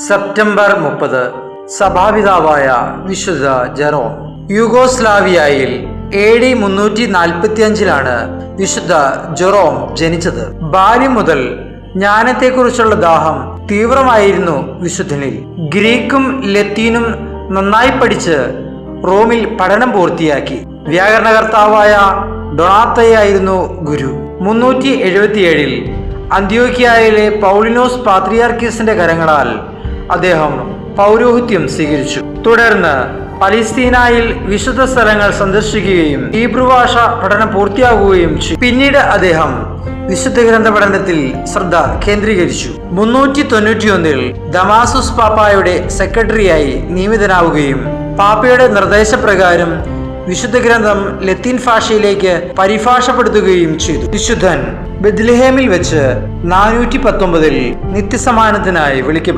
September 30 സഭാപിതാവായ വിശുദ്ധ Jerome. യൂഗോസ്ലാവിയയിൽ AD 345 വിശുദ്ധ Jerome ജനിച്ചത്. ബാല്യം മുതൽ ജ്ഞാനത്തെക്കുറിച്ചുള്ള ദാഹം തീവ്രമായിരുന്നു വിശുദ്ധനിൽ. ഗ്രീക്കും ലത്തീനും നന്നായി പഠിച്ച് റോമിൽ പഠനം പൂർത്തിയാക്കി. വ്യാകരണകർത്താവായ ഡൊണാത്തയായിരുന്നു ഗുരു. 377 അന്ത്യോക്യയിലെ പൗളിനോസ് പാത്രിയാർക്കീസിന്റെ കരങ്ങളാൽ അദ്ദേഹം പൗരോഹിത്യം സ്വീകരിച്ചു. തുടർന്ന് പലസ്തീനയിൽ വിശുദ്ധ സ്ഥലങ്ങൾ സന്ദർശിക്കുകയും ഹീബ്രു ഭാഷ പഠനം പൂർത്തിയാക്കുകയും ചെയ്തു. പിന്നീട് അദ്ദേഹം വിശുദ്ധ ഗ്രന്ഥ പഠനത്തിൽ ശ്രദ്ധ കേന്ദ്രീകരിച്ചു. 391 ദമാസുസ് പാപ്പായുടെ സെക്രട്ടറിയായി നിയമിതനാവുകയും പാപ്പയുടെ നിർദ്ദേശപ്രകാരം വിശുദ്ധ ഗ്രന്ഥം ലത്തീൻ ഭാഷയിലേക്ക് പരിഭാഷപ്പെടുത്തുകയും ചെയ്തു. വിശുദ്ധൻ ബെത്ലഹേമിൽ വെച്ച് 419 നിത്യസമാനത്തിനായി വിളിക്കപ്പെട്ടു.